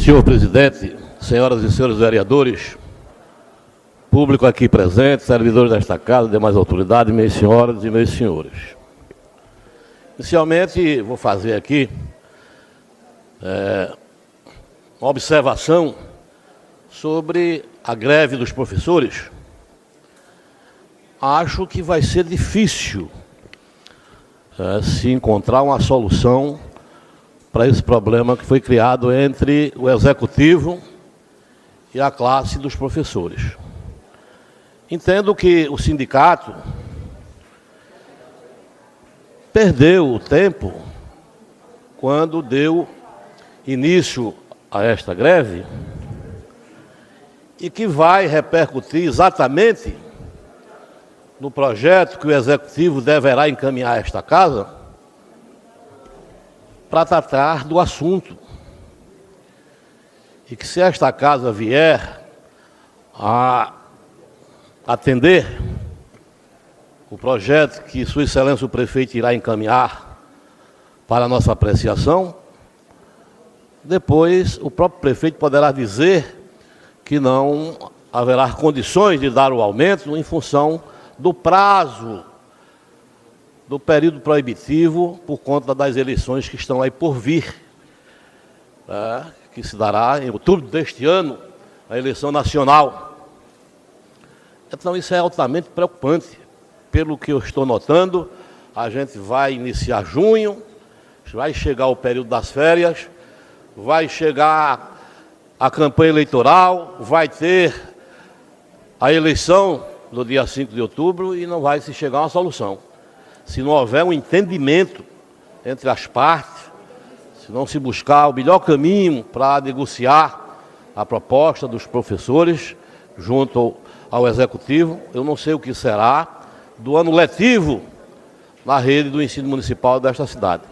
Senhor presidente, senhoras e senhores vereadores, público aqui presente, servidores desta casa, demais autoridades, minhas senhoras e meus senhores. Inicialmente, vou fazer aqui uma observação sobre a greve dos professores. Acho que vai ser difícil se encontrar uma solução para esse problema que foi criado entre o executivo e a classe dos professores. Entendo que o sindicato perdeu o tempo quando deu início a esta greve e que vai repercutir exatamente no projeto que o executivo deverá encaminhar a esta casa para tratar do assunto. E que se esta casa vier a atender o projeto que Sua Excelência o Prefeito irá encaminhar para a nossa apreciação, depois o próprio prefeito poderá dizer que não haverá condições de dar o aumento em função do prazo do período proibitivo por conta das eleições que estão aí por vir, que se dará em outubro deste ano, a eleição nacional. Então isso é altamente preocupante. Pelo que eu estou notando, a gente vai iniciar junho, vai chegar o período das férias, vai chegar a campanha eleitoral, vai ter a eleição no dia 5 de outubro e não vai se chegar a uma solução. Se não houver um entendimento entre as partes, se não se buscar o melhor caminho para negociar a proposta dos professores junto ao executivo, eu não sei o que será do ano letivo na rede do ensino municipal desta cidade.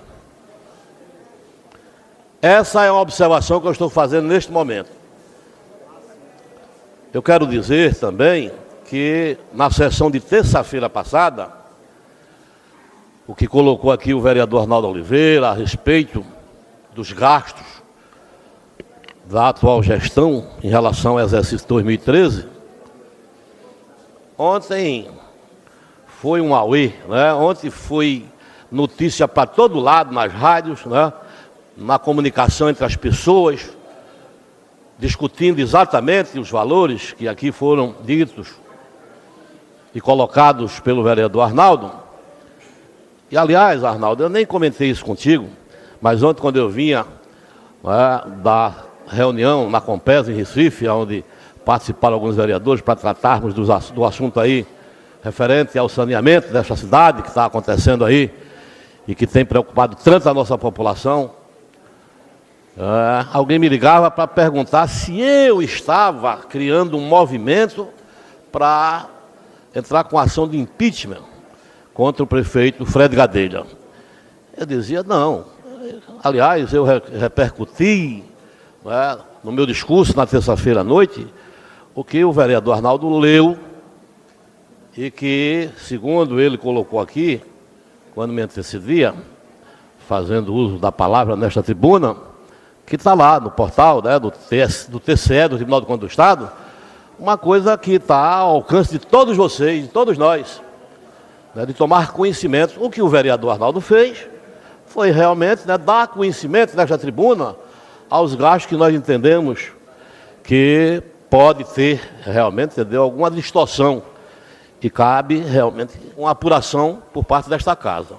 Essa é uma observação que eu estou fazendo neste momento. Eu quero dizer também que na sessão de terça-feira passada, o que colocou aqui o vereador Arnaldo Oliveira a respeito dos gastos da atual gestão em relação ao exercício 2013, ontem foi um auê, né? Ontem foi notícia para todo lado, nas rádios, né? Na comunicação entre as pessoas, discutindo exatamente os valores que aqui foram ditos e colocados pelo vereador Arnaldo. E, aliás, Arnaldo, eu nem comentei isso contigo, mas ontem, quando eu vinha da reunião na Compes, em Recife, onde participaram alguns vereadores para tratarmos do assunto aí referente ao saneamento desta cidade, que está acontecendo aí e que tem preocupado tanto a nossa população, alguém me ligava para perguntar se eu estava criando um movimento para entrar com ação de impeachment contra o prefeito Fred Gadelha. Eu dizia, não. Aliás, eu repercuti no meu discurso na terça-feira à noite o que o vereador Arnaldo leu e que, segundo ele colocou aqui, quando me antecedia, fazendo uso da palavra nesta tribuna, que está lá no portal do TCE, do Tribunal de Contas do Estado, uma coisa que está ao alcance de todos vocês, de todos nós, de tomar conhecimento. O que o vereador Arnaldo fez foi realmente dar conhecimento nesta tribuna aos gastos que nós entendemos que pode ter realmente, alguma distorção e cabe realmente uma apuração por parte desta casa.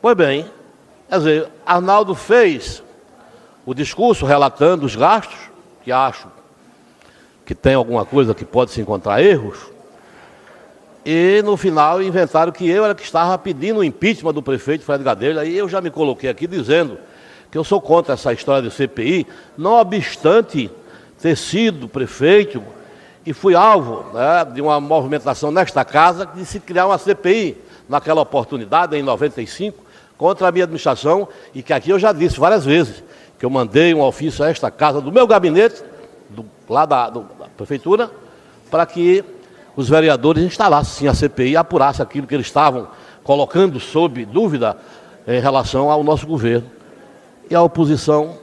Pois bem, quer dizer, Arnaldo fez o discurso relatando os gastos, que acho que tem alguma coisa que pode se encontrar erros, e no final inventaram que eu era que estava pedindo o impeachment do prefeito Fred Gadelha, e eu já me coloquei aqui dizendo que eu sou contra essa história de CPI, não obstante ter sido prefeito e fui alvo de uma movimentação nesta casa de se criar uma CPI naquela oportunidade, em 95, contra a minha administração, e que aqui eu já disse várias vezes, que eu mandei um ofício a esta casa do meu gabinete, lá da prefeitura, para que os vereadores instalassem a CPI e apurassem aquilo que eles estavam colocando sob dúvida em relação ao nosso governo. E a oposição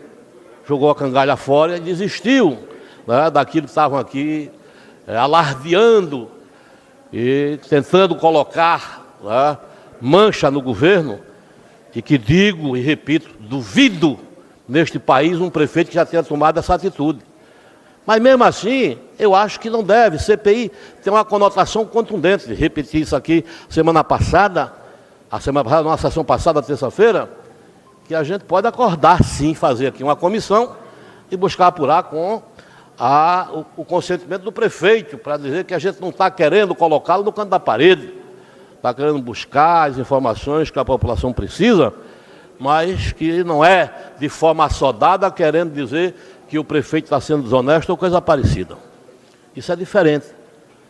jogou a cangalha fora e desistiu, né, daquilo que estavam aqui alardeando e tentando colocar, né, mancha no governo, e que digo e repito, duvido neste país um prefeito que já tenha tomado essa atitude. Mas mesmo assim, eu acho que não deve. CPI tem uma conotação contundente. Repeti isso aqui semana passada, numa sessão passada, terça-feira, que a gente pode acordar sim, fazer aqui uma comissão e buscar apurar com o consentimento do prefeito, para dizer que a gente não está querendo colocá-lo no canto da parede, está querendo buscar as informações que a população precisa, mas que não é de forma assodada, querendo dizer que o prefeito está sendo desonesto ou coisa parecida. Isso é diferente.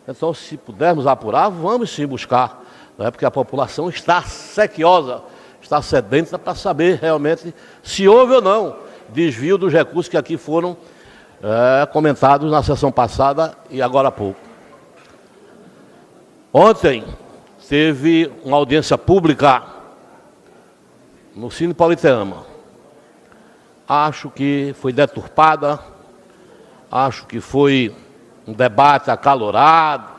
Então, se pudermos apurar, vamos sim buscar, né, porque a população está sequiosa, está sedenta para saber realmente se houve ou não desvio dos recursos que aqui foram comentados na sessão passada e agora há pouco. Ontem teve uma audiência pública no Cine Politeama. Acho que foi deturpada, acho que foi um debate acalorado,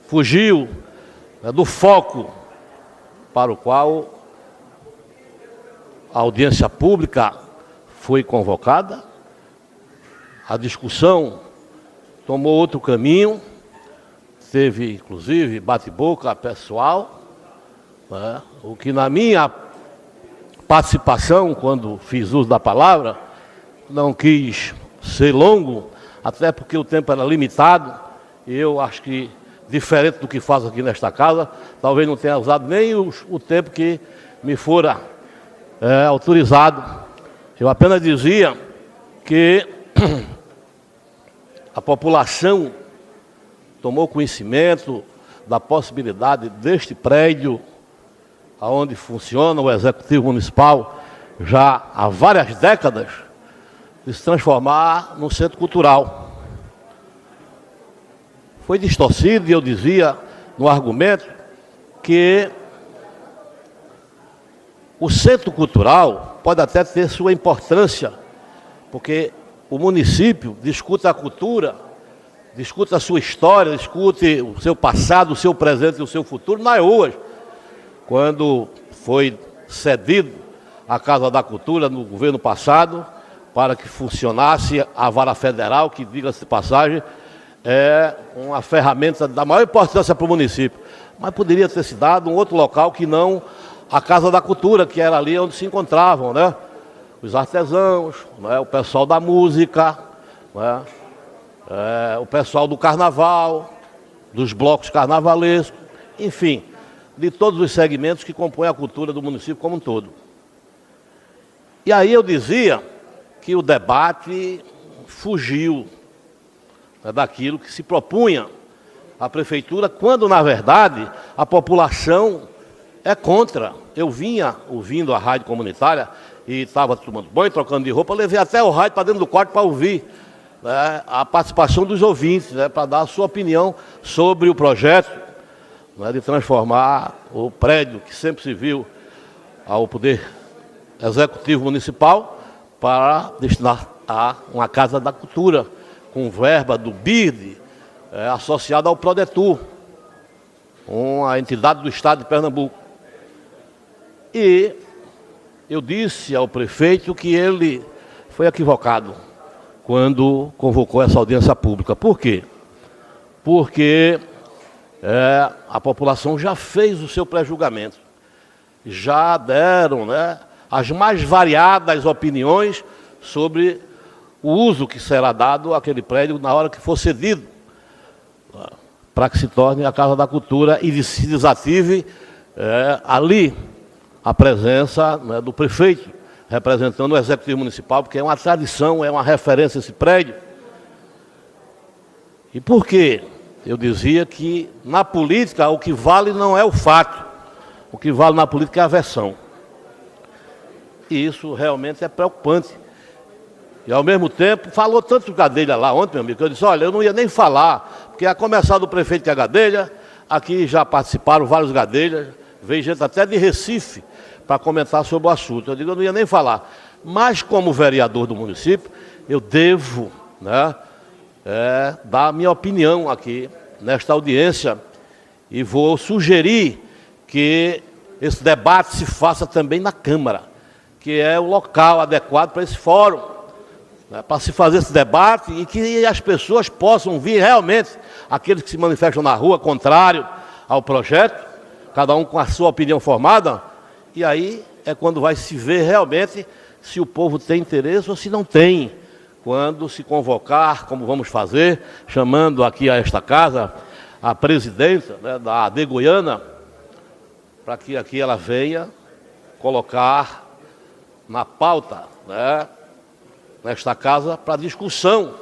fugiu do foco para o qual a audiência pública foi convocada. A discussão tomou outro caminho, teve inclusive bate-boca pessoal, né, o que na minha participação, quando fiz uso da palavra, não quis ser longo, até porque o tempo era limitado, e eu acho que, diferente do que faço aqui nesta casa, talvez não tenha usado nem o tempo que me fora autorizado. Eu apenas dizia que a população tomou conhecimento da possibilidade deste prédio, onde funciona o Executivo Municipal já há várias décadas, de se transformar num centro cultural. Foi distorcido e eu dizia no argumento que o centro cultural pode até ter sua importância, porque o município discute a cultura, discute a sua história, discute o seu passado, o seu presente e o seu futuro nas ruas. Quando foi cedido a Casa da Cultura no governo passado, para que funcionasse a Vara Federal, que, diga-se de passagem, é uma ferramenta da maior importância para o município. Mas poderia ter se dado um outro local que não a Casa da Cultura, que era ali onde se encontravam, né, os artesãos, né, o pessoal da música, né, o pessoal do carnaval, dos blocos carnavalescos, enfim, de todos os segmentos que compõem a cultura do município como um todo. E aí eu dizia que o debate fugiu, né, daquilo que se propunha a prefeitura, quando, na verdade, a população é contra. Eu vinha ouvindo a rádio comunitária e estava tomando banho, trocando de roupa, eu levei até o rádio para dentro do quarto para ouvir, né, a participação dos ouvintes, né, para dar a sua opinião sobre o projeto, né, de transformar o prédio que sempre se viu ao Poder Executivo Municipal para destinar a uma Casa da Cultura, com verba do BID, associada ao Prodetur, uma entidade do Estado de Pernambuco. E eu disse ao prefeito que ele foi equivocado quando convocou essa audiência pública. Por quê? Porque a população já fez o seu pré-julgamento. Já deram, né, as mais variadas opiniões sobre o uso que será dado àquele prédio na hora que for cedido, para que se torne a Casa da Cultura e se desative ali a presença, né, do prefeito, representando o Executivo Municipal, porque é uma tradição, é uma referência esse prédio. E por quê? Eu dizia que na política o que vale não é o fato, o que vale na política é a versão. E isso realmente é preocupante. E ao mesmo tempo, falou tanto Gadelha lá ontem, meu amigo, que eu disse, olha, eu não ia nem falar, porque a começar do prefeito que é Gadelha, aqui já participaram vários Gadelhas, veio gente até de Recife para comentar sobre o assunto. Eu digo, eu não ia nem falar. Mas, como vereador do município, eu devo, né, dar a minha opinião aqui nesta audiência e vou sugerir que esse debate se faça também na Câmara, que é o local adequado para esse fórum, né, para se fazer esse debate e que as pessoas possam vir realmente, aqueles que se manifestam na rua, contrário ao projeto, cada um com a sua opinião formada, e aí é quando vai se ver realmente se o povo tem interesse ou se não tem. Quando se convocar, como vamos fazer, chamando aqui a esta casa a presidenta, né, da AD Goiânia, para que aqui ela venha colocar na pauta, né, nesta casa, para discussão,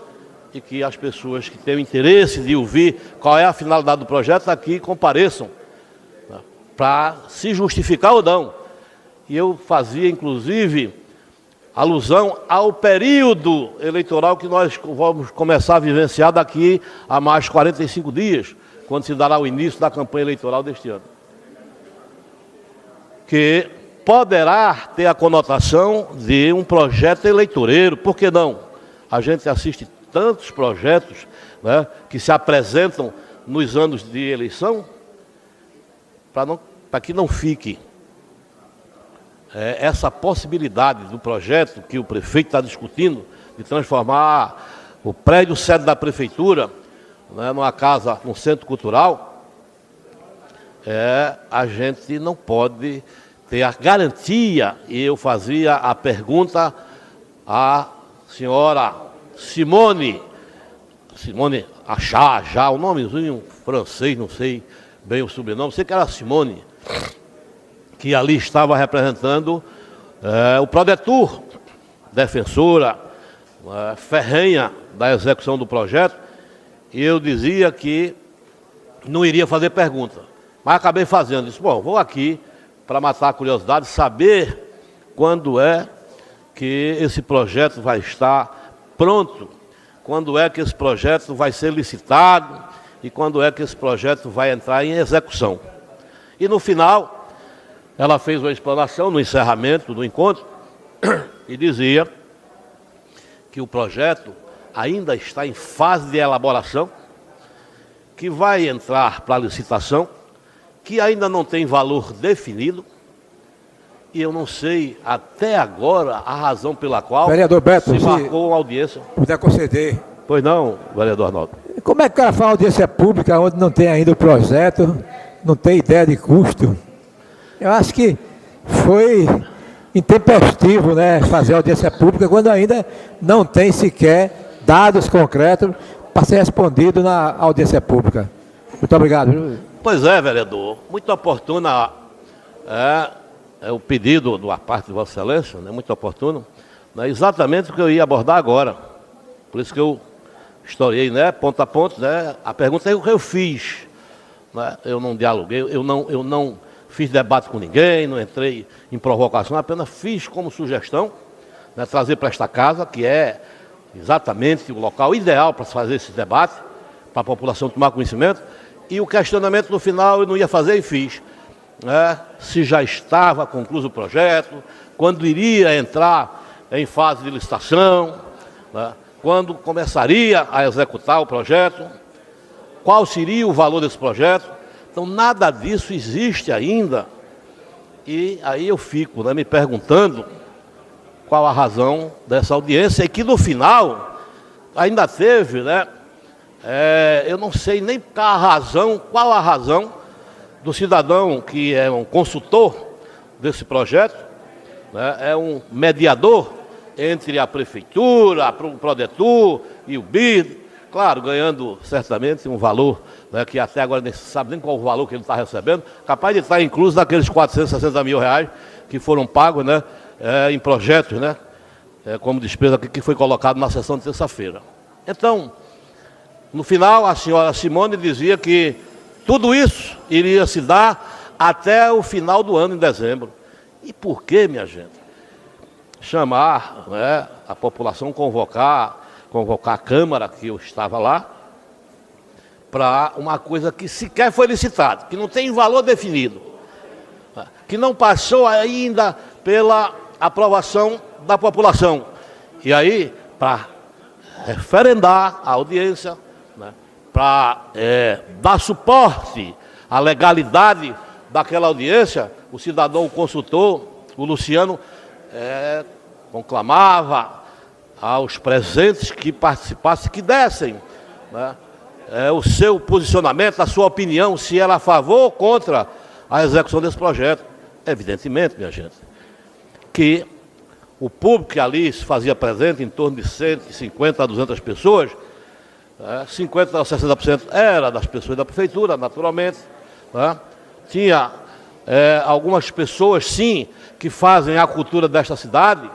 e que as pessoas que têm o interesse de ouvir qual é a finalidade do projeto aqui compareçam, né, para se justificar ou não. E eu fazia, inclusive, alusão ao período eleitoral que nós vamos começar a vivenciar daqui a mais 45 dias, quando se dará o início da campanha eleitoral deste ano. Que poderá ter a conotação de um projeto eleitoreiro, por que não? A gente assiste tantos projetos, né, que se apresentam nos anos de eleição, para que não fique essa possibilidade do projeto que o prefeito está discutindo, de transformar o prédio sede da prefeitura, né, numa casa, num centro cultural, a gente não pode ter a garantia, e eu fazia a pergunta à senhora Simone Achá, o nomezinho francês, não sei bem o sobrenome, sei que era Simone, que ali estava representando o Prodetur, defensora ferrenha da execução do projeto, e eu dizia que não iria fazer pergunta, mas acabei fazendo. Disse, bom, vou aqui para matar a curiosidade, saber quando é que esse projeto vai estar pronto, quando é que esse projeto vai ser licitado e quando é que esse projeto vai entrar em execução. E no final, ela fez uma explanação no encerramento do encontro e dizia que o projeto ainda está em fase de elaboração, que vai entrar para a licitação, que ainda não tem valor definido, e eu não sei até agora a razão pela qual vereador Beto, se marcou uma audiência. Puder conceder. Pois não, vereador Arnaldo. Como é que o cara fala audiência pública onde não tem ainda o projeto, não tem ideia de custo? Eu acho que foi intempestivo, né, fazer audiência pública quando ainda não tem sequer dados concretos para ser respondido na audiência pública. Muito obrigado. Pois é, vereador. Muito oportuna é o pedido da parte de Vossa Excelência, né, muito oportuno. Né, exatamente o que eu ia abordar agora. Por isso que eu historiei, né, ponto a ponto, né, a pergunta é o que eu fiz. Né, eu não dialoguei, eu não fiz debate com ninguém, não entrei em provocação, apenas fiz como sugestão, né, trazer para esta casa, que é exatamente o local ideal para fazer esse debate, para a população tomar conhecimento, e o questionamento no final eu não ia fazer e fiz. Né, se já estava concluído o projeto, quando iria entrar em fase de licitação, né, quando começaria a executar o projeto, qual seria o valor desse projeto. Então, nada disso existe ainda. E aí eu fico, né, me perguntando qual a razão dessa audiência. E que no final ainda teve, né, eu não sei nem qual a razão do cidadão que é um consultor desse projeto, né, é um mediador entre a prefeitura, o Prodetur e o BID, claro, ganhando certamente um valor, né, que até agora nem se sabe nem qual o valor que ele está recebendo, capaz de estar incluso naqueles 460 mil reais que foram pagos, né, em projetos, né, como despesa que foi colocado na sessão de terça-feira. Então, no final, a senhora Simone dizia que tudo isso iria se dar até o final do ano, em dezembro. E por que, minha gente? Chamar, né, a população, convocar a Câmara, que eu estava lá, para uma coisa que sequer foi licitada, que não tem valor definido, que não passou ainda pela aprovação da população. E aí, para referendar a audiência, né, para dar suporte à legalidade daquela audiência, o cidadão, o consultor, o Luciano, conclamava aos presentes que participassem, que dessem, né, o seu posicionamento, a sua opinião, se era a favor ou contra a execução desse projeto. Evidentemente, minha gente, que o público que ali se fazia presente, em torno de 150 a 200 pessoas, 50% a 60% era das pessoas da prefeitura, naturalmente. Né? Tinha algumas pessoas, sim, que fazem a cultura desta cidade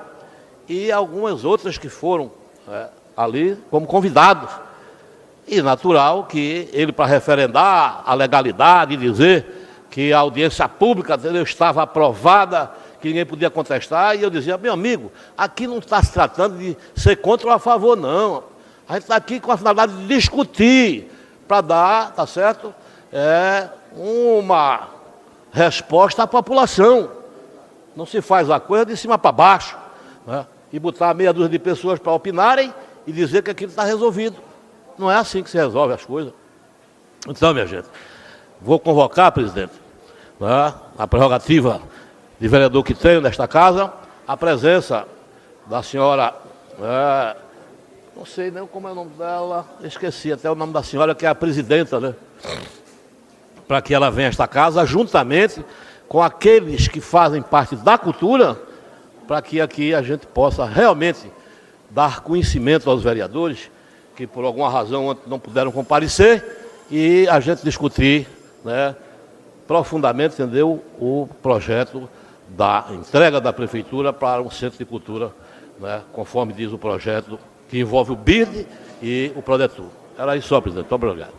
e algumas outras que foram ali como convidados. E natural que ele, para referendar a legalidade e dizer que a audiência pública estava aprovada, que ninguém podia contestar, e eu dizia, meu amigo, aqui não está se tratando de ser contra ou a favor, não. A gente está aqui com a finalidade de discutir, para dar, tá certo, uma resposta à população. Não se faz a coisa de cima para baixo, né? E botar meia dúzia de pessoas para opinarem e dizer que aquilo está resolvido. Não é assim que se resolve as coisas. Então, minha gente, vou convocar, presidente, né, a prerrogativa de vereador que tenho nesta casa, a presença da senhora, não sei nem como é o nome dela, esqueci até o nome da senhora, que é a presidenta, né? Para que ela venha a esta casa, juntamente com aqueles que fazem parte da cultura, para que aqui a gente possa realmente dar conhecimento aos vereadores que por alguma razão não puderam comparecer e a gente discutir, né, profundamente, entendeu, o projeto da entrega da prefeitura para um centro de cultura, né, conforme diz o projeto que envolve o BIRD e o Prodetur. Era isso só, presidente. Muito obrigado.